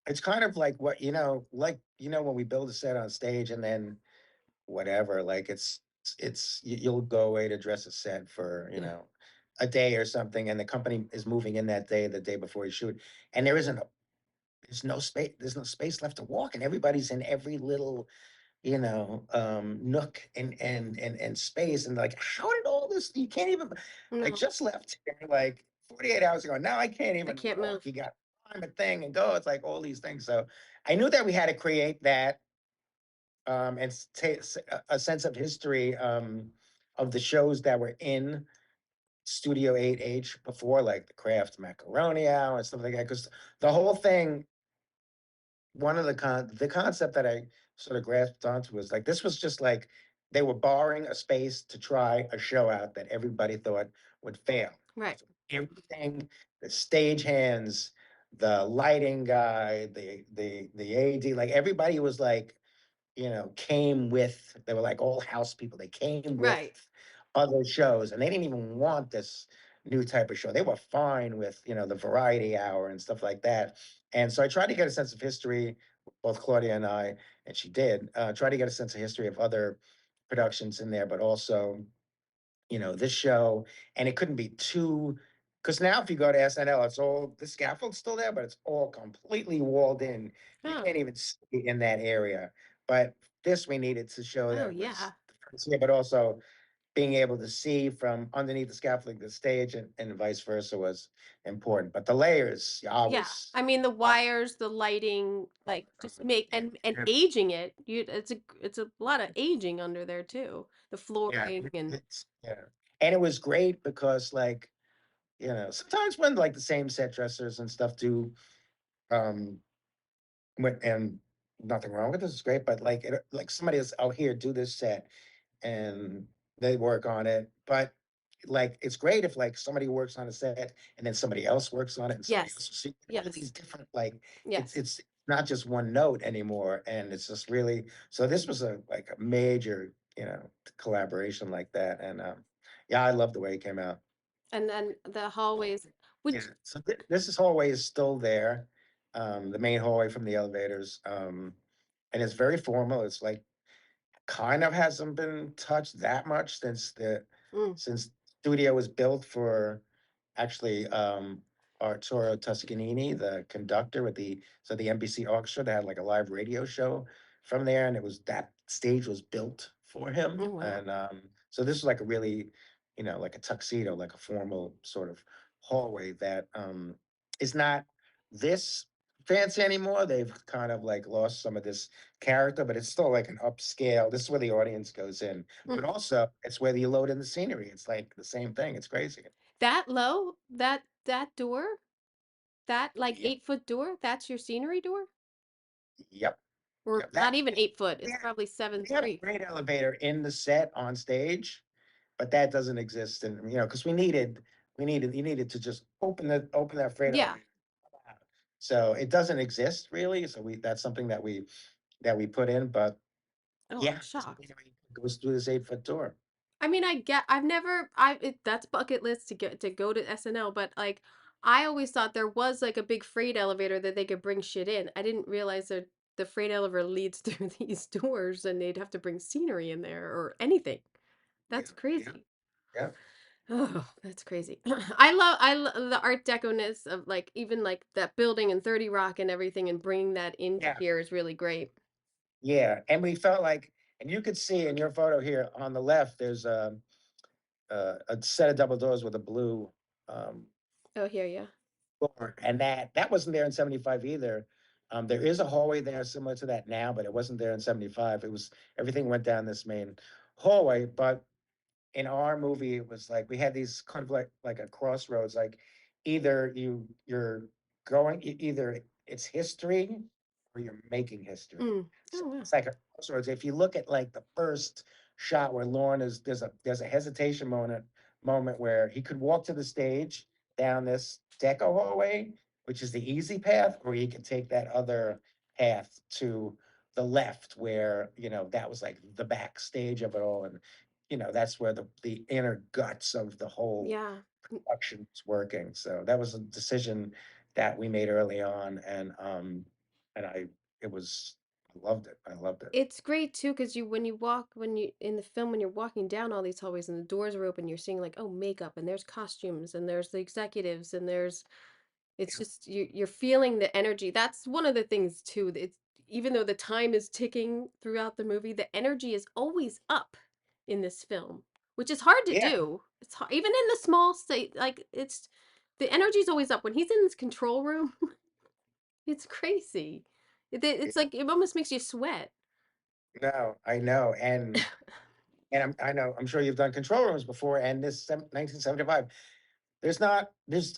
it's kind of like what, when we build a set on stage and then whatever, like you'll go away to dress a set for, Yeah. a day or something, and the company is moving in that day, the day before you shoot, and there's no space left to walk, and everybody's in every little, nook and space, and like, how did all this, you can't even, I No, just left here like 48 hours ago. Now I can't I even can't walk. move. You got to climb a thing and go. It's like all these things. So I knew that we had to create that and a sense of history of the shows that were in Studio 8H before, like the Kraft Macaroni Hour and stuff like that. Because the whole thing, one of the concept that I sort of grasped onto was like, this was just like they were borrowing a space to try a show out that everybody thought would fail. Right. So everything, the stage hands, the lighting guy, the AD, like everybody was like, came with, they were like all house people. They came with Right. other shows and they didn't even want this new type of show. They were fine with, the variety hour and stuff like that. And so I tried to get a sense of history, both Claudia and I, and she did, try to get a sense of history of other productions in there, but also, this show, and it couldn't be too, because now if you go to SNL, it's all the scaffold's still there, but it's all completely walled in. You Oh. can't even see in that area. But this we needed to show Oh that it was yeah. the first year, but also being able to see from underneath the scaffolding the stage and vice versa was important. But the layers, you Yeah. always I mean the wires, the lighting, like just make yeah, and aging it. It's a lot of aging under there too. The yeah, flooring and yeah. And it was great because like, sometimes when like the same set dressers and stuff do um and nothing wrong with this, is great, but like like somebody is out here do this set and they work on it. But like it's great if like somebody works on a set and then somebody else works on it and somebody else yes. see all of Yes. these different like it's Yes. it's not just one note anymore. And it's just really so this was a like a major, collaboration like that. And yeah, I love the way it came out. And then the hallways Yeah. which So this is hallway is still there. The main hallway from the elevators. And it's very formal. It's like kind of hasn't been touched that much mm, since studio was built for actually Arturo Toscanini, the conductor with the NBC Orchestra. They had like a live radio show from there, and it was that stage was built for oh him. wow. And so this is like a really, like a tuxedo, like a formal sort of hallway that is not this fancy anymore. They've kind of like lost some of this character, but it's still like an upscale. This is where the audience goes in, Mm. but also it's where you load in the scenery. It's like the same thing. It's crazy. That low, that door, that like Yep. 8-foot door, that's your scenery door? Yep. Or Yep. not even 8 foot. We It's had, probably seven we had a three. great elevator in the set on stage, but that doesn't exist. And because you needed to just open that freight Yeah. elevator. So it doesn't exist really. So that's something that we put in, but Oh, I'm yeah, this shocked. goes through this 8-foot door. I mean, I've never that's bucket list to go to SNL, but like I always thought there was like a big freight elevator that they could bring shit in. I didn't realize that the freight elevator leads through these doors and they'd have to bring scenery in there or anything. Yeah. That's Yeah. crazy. Yeah. Oh, that's crazy. I love the art deco-ness of like even like that building and 30 Rock and everything and bringing that into Yeah. here is really great. Yeah, and we felt like, and you could see in your photo here on the left, there's a set of double doors with a blue um, Oh, here, yeah. door, and that wasn't there in '75 either. There is a hallway there similar to that now, but it wasn't there in '75. It was everything went down this main hallway, but in our movie, it was like we had these kind of like a crossroads. Like either you're going either it's history or you're making history. Mm. So Oh, wow. it's like a crossroads. If you look at like the first shot where Lorne is there's a hesitation moment where he could walk to the stage down this deco hallway, which is the easy path, or he could take that other path to the left where that was like the backstage of it all. And that's where the inner guts of the whole Yeah. production was working. So that was a decision that we made early on, and it was I loved it. I loved it. It's great too because when you in the film when you're walking down all these hallways and the doors are open, you're seeing like, oh, makeup and there's costumes and there's the executives and there's it's Yeah, just you're feeling the energy. That's one of the things too. It's even though the time is ticking throughout the movie, the energy is always up in this film, which is hard to yeah, do. It's hard, even in the small state, like it's the energy is always up when he's in this control room. It's crazy. yeah. It's like it almost makes you sweat. No, I know, and I know I'm sure you've done control rooms before, and this 1975.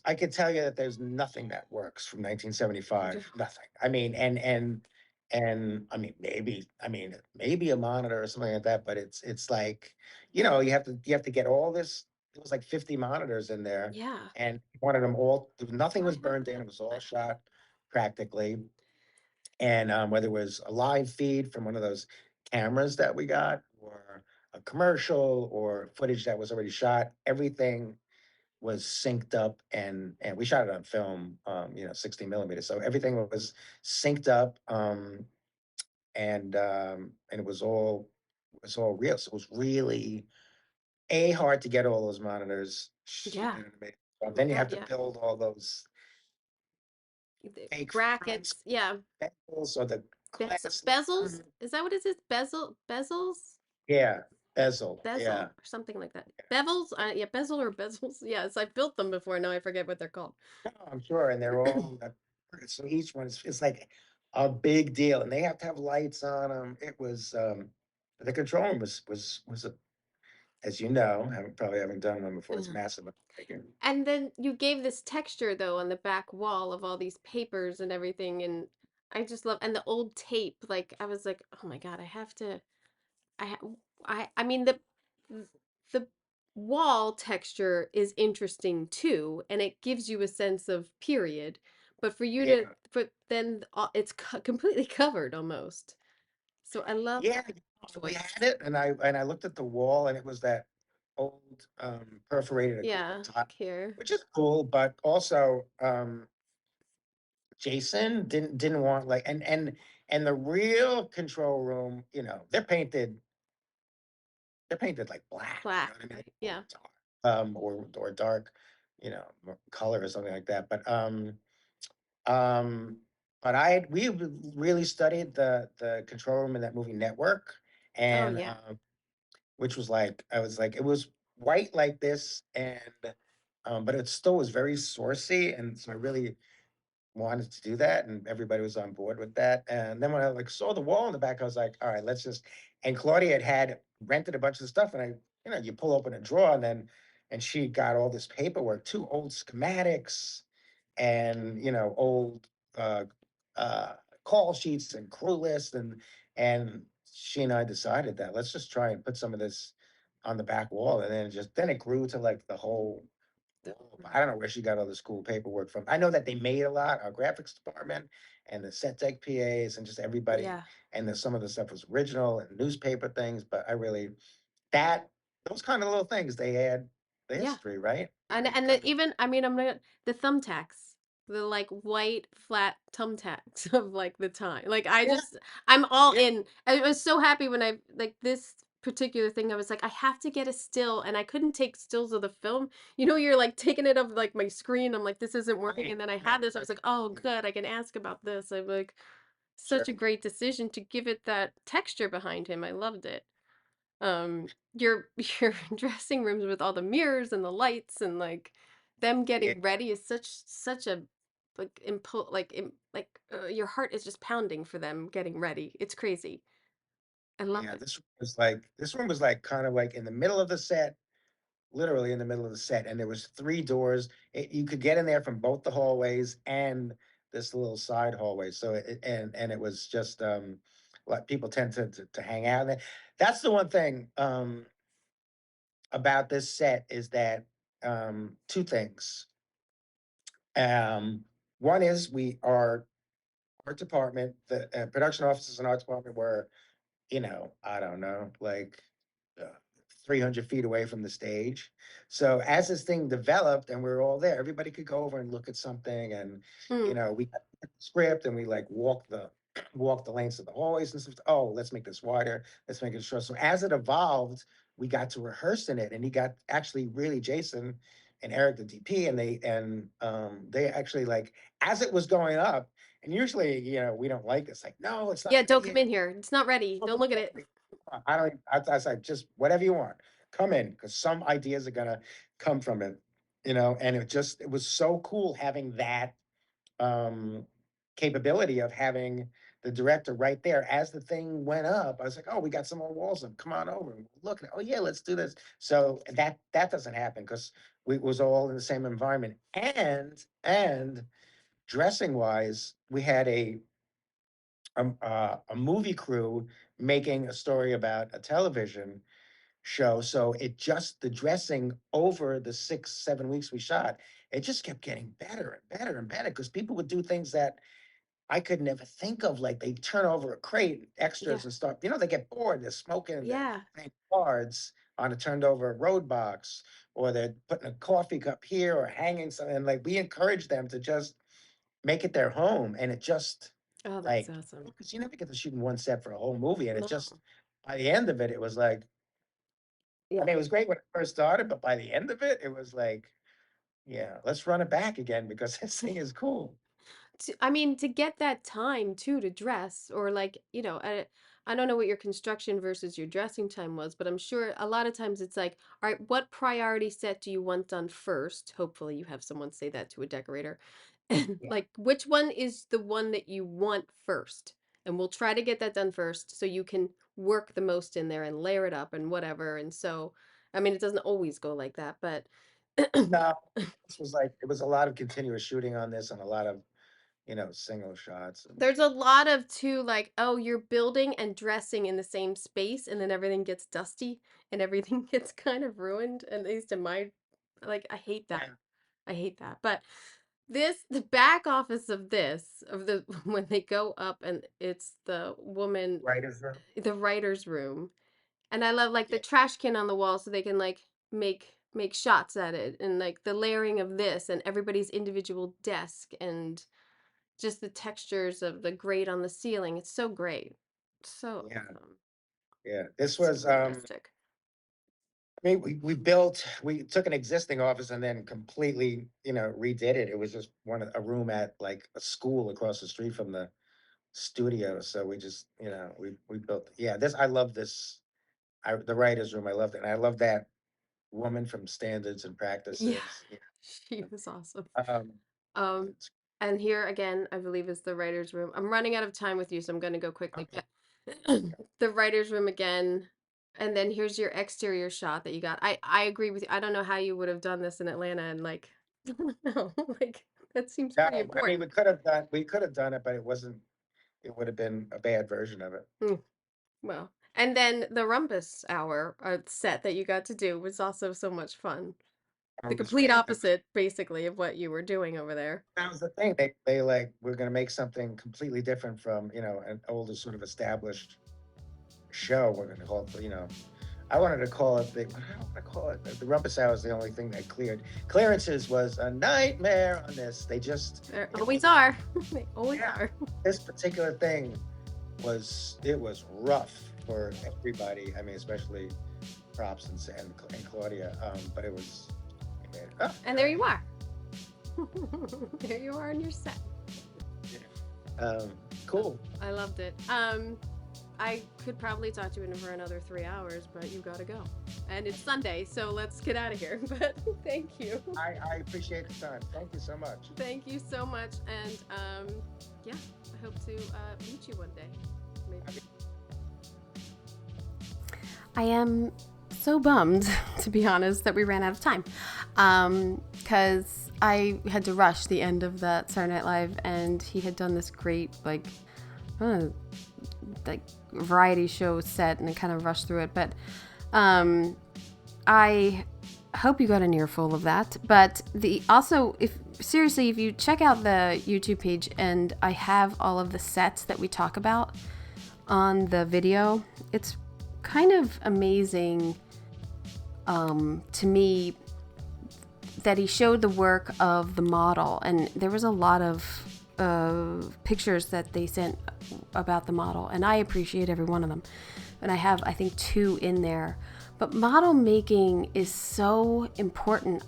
I could tell you that there's nothing that works from 1975. Nothing. I mean, and and maybe a monitor or something like that, but it's like, you have to get all this. It was like 50 monitors in there, Yeah. and wanted them all. Nothing I was have burned in. that. It was all shot practically, and whether it was a live feed from one of those cameras that we got, or a commercial, or footage that was already shot, everything was synced up, and we shot it on film, 60 millimeters. So everything was synced up, and it was all real. So it was really hard to get all those monitors. You Yeah. know what I mean? So Oh my then you God. have to Yeah. build all those The fake fronts, brackets. Yeah. bezels, or the glass. Bezels. Is that what it is? Bezels? Yeah, bezel. Bezel Yeah. or something like that. Bevels? Yeah, bezel or bezels. Yes, I've built them before. Now I forget what they're called. No, I'm sure, and they're all so each one is it's like a big deal, and they have to have lights on them. It was the control room was a, as you know, having done one before, it's Yeah. massive undertaking. And then you gave this texture though on the back wall of all these papers and everything, and I just love and the old tape. Like I was like, oh my God, I have to. I I mean the wall texture is interesting too, and it gives you a sense of period. But for you to, Yeah, but then it's completely covered almost. So I love yeah. that We choice. had it, and I looked at the wall, and it was that old perforated acrylic Yeah, tile, here. which is cool, but also Jason didn't want, like, and the real control room, they're painted like black, you know Black, what I mean? right? Yeah. Dark, or dark, color or something like that. Um, but we really studied the control room in that movie Network, Oh and yeah. which was like, I was like, it was white like this, and but it still was very sourcey, and so I really wanted to do that, and everybody was on board with that. And then when I like saw the wall in the back, I was like, all right, let's just. And Claudia had rented a bunch of stuff, and you pull open a drawer, and she got all this paperwork, two old schematics, and old uh, uh, call sheets and crew lists, and she and I decided that let's just try and put some of this on the back wall, and then it grew to like the whole. The- I don't know where she got all this cool paperwork from. I know that they made a lot, our graphics department and the set deck PAs and just everybody, Yeah. and some of the stuff was original and newspaper things, but that those kind of little things, they add the Yeah. history, right? They And kind of. even I mean I'm not the thumbtacks, the like white flat thumbtacks of like the time. Like Yeah, I'm all yeah, in. I was so happy when I like this particular thing. I was like I have to get a still, and I couldn't take stills of the film. You're like taking it of like my screen. I'm like this isn't working, right, and then I right, had this. I was like oh right. good, I can ask about this. I'm like such a Sure. great decision to give it that texture behind him. I loved it. Your your dressing rooms with all the mirrors and the lights and like them Yeah, getting ready is such a like your heart is just pounding for them getting ready. It's crazy. I love yeah. it. This one was like kind of like in the middle of the set, literally in the middle of the set, and there was three doors. You could get in there from both the hallways and this little side hallway. So and it was just what people tend to hang out there. That's the one thing about this set, is that two things. Um, One is our department, the production offices in our department were, I don't know, like uh, 300 feet away from the stage. So as this thing developed and we were all there, everybody could go over and look at something. And, Mm. we got the script, and we like walk the lengths of the hallways and stuff. Oh, let's make this wider. Let's make it short. So as it evolved, we got to rehearse in it, and he got actually really Jason and Eric, the DP, and they actually, like, as it was going up, and usually, we don't like this. Like, no, it's not Yeah, don't ready come yet. in here. It's not ready. Don't look at it. I don't. I said, just whatever you want, come in, because some ideas are gonna come from it, And it was so cool having that um capability of having the director right there as the thing went up. I was like, oh, we got some more walls up. Come on over and look. Oh yeah, let's do this. So that doesn't happen because we was all in the same environment, and dressing wise, we had a movie crew making a story about a television show. So it just the dressing over the 6, 7 weeks we shot, it just kept getting better and better and better because people would do things that I could never think of. Like they turn over a crate, Yeah. extras and stuff. They get bored. They're smoking, they're Yeah. playing cards on a turned over road box, or they're putting a coffee cup here or hanging something. And like we encourage them to just make it their home. And it just Oh, that's like awesome. because you never get to shoot in one set for a whole movie. And it just No. by the end of it, it was like I Yeah. mean, it was great when it first started, but by the end of it, it was like, yeah, let's run it back again because this thing is cool. I mean, to get that time too to dress, or like, I don't know what your construction versus your dressing time was, but I'm sure a lot of times it's like, all right, what priority set do you want done first? Hopefully, you have someone say that to a decorator. And Yeah. like, which one is the one that you want first? And we'll try to get that done first so you can work the most in there and layer it up and whatever. And so, I mean, it doesn't always go like that, but No, this was like it was a lot of continuous shooting on this and a lot of, single shots and there's a lot of too, like, oh, you're building and dressing in the same space, and then everything gets dusty and everything gets kind of ruined. At least in my, like, I hate that. yeah, I hate that. But the back office of this, of the when they go up and it's the woman, writer's room. the writer's room, and I love like the Yeah, trash can on the wall so they can like make shots at it, and like the layering of this and everybody's individual desk and just the textures of the grate on the ceiling. It's so great. So yeah, awesome. yeah. This So was realistic. I mean, we took an existing office and then completely, redid it. It was just a room at like a school across the street from the studio. So we just, we built yeah, this I love this. The writer's room, I loved it. And I love that woman from Standards and Yeah. Practices. She was awesome. Um, Um, it's and here again, I believe is the writer's room. I'm running out of time with you, so I'm going to go quickly. okay. But the writer's room again, and then here's your exterior shot that you got. I agree with you. I don't know how you would have done this in Atlanta, and like, I don't know, like that seems No, pretty I mean important. we could have done it, but it would have been a bad version of it. Mm, well, and then the Rumpus Hour set that you got to do was also so much fun. The It was complete great. opposite, basically, of what you were doing over there. That was the thing. They like we're gonna make something completely different from, an older sort of established show. We're gonna call it, I wanted to call it the what do I want to call it? The Rumpus Hour is the only thing that cleared. Clearances was a nightmare on this. They just There it always was are. They always yeah. are. This particular thing was rough for everybody. I mean, especially props and Claudia. But it was oh, And here there I you am. are. There you are in your set. Yeah. Uh, Cool. I loved it. I could probably talk to you for another 3 hours, but you gotta go. And it's Sunday, so let's get out of here. But thank you. I appreciate the time. Thank you so much. Thank you so much. And yeah, I hope to meet you one day. Maybe. I am so bummed, to be honest, that we ran out of time. Because I had to rush the end of that Saturday Night Live, and he had done this great, like variety show set, and I kind of rushed through it. But I hope you got an earful of that. But if you check out the YouTube page, and I have all of the sets that we talk about on the video, it's kind of amazing to me that he showed the work of the model, and there was a lot of pictures that they sent about the model, and I appreciate every one of them, and I have, I think, 2 in there. But model making is so important.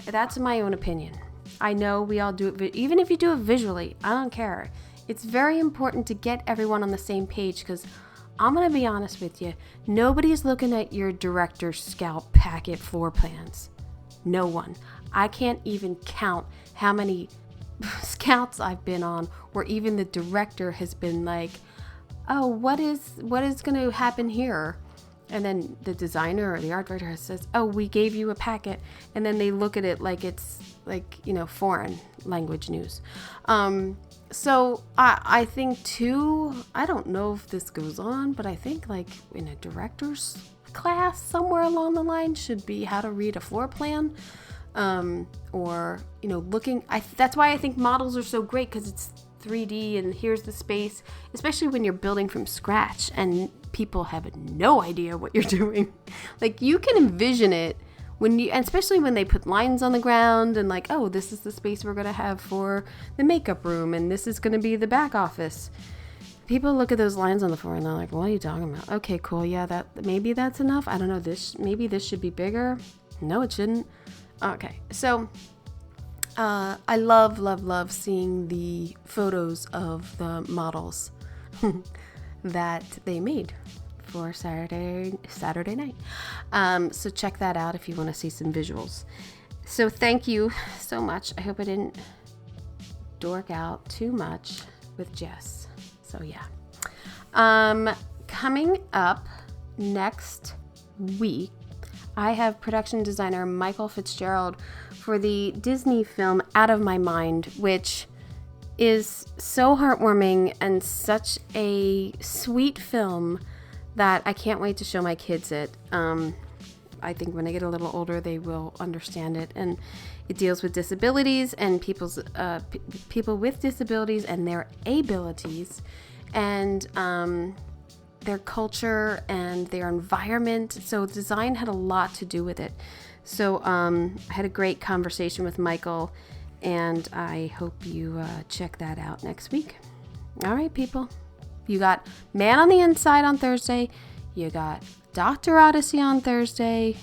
That's my own opinion. I know we all do it, even if you do it visually, I don't care. It's very important to get everyone on the same page, because I'm going to be honest with you, nobody's looking at your director's scout packet floor plans. No one. I can't even count how many scouts I've been on where even the director has been like, oh, what is going to happen here? And then the designer or the art director says, oh, we gave you a packet. And then they look at it like it's like, foreign language news. So I think too, I don't know if this goes on, but I think like in a director's class somewhere along the line should be how to read a floor plan. Or, that's why I think models are so great, because it's 3D and here's the space, especially when you're building from scratch and people have no idea what you're doing. Like you can envision it and especially when they put lines on the ground and like, oh, this is the space we're going to have for the makeup room and this is going to be the back office. People look at those lines on the floor and they're like, what are you talking about? Okay, cool. Yeah, maybe that's enough. I don't know. Maybe this should be bigger. No, it shouldn't. Okay. So, I love seeing the photos of the models that they made for Saturday night. So check that out if you want to see some visuals. So thank you so much. I hope I didn't dork out too much with Jess. So yeah. Coming up next week, I have production designer Michael Fitzgerald for the Disney film Out of My Mind, which is so heartwarming and such a sweet film that I can't wait to show my kids it. I think when they get a little older, they will understand it. And it deals with disabilities and people with disabilities and their abilities and their culture and their environment. So design had a lot to do with it. So I had a great conversation with Michael, and I hope you check that out next week. All right, people. You got Man on the Inside on Thursday. You got Dr. Odyssey on Thursday.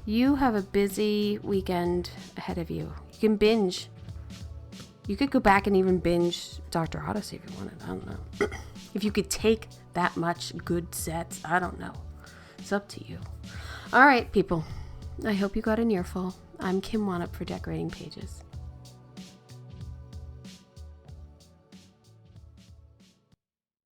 You have a busy weekend ahead of you. You can binge. You could go back and even binge Dr. Odyssey if you wanted. I don't know. If you could take that much good sets, I don't know. It's up to you. All right, people. I hope you got an earful. I'm Kim Wanup for Decorating Pages.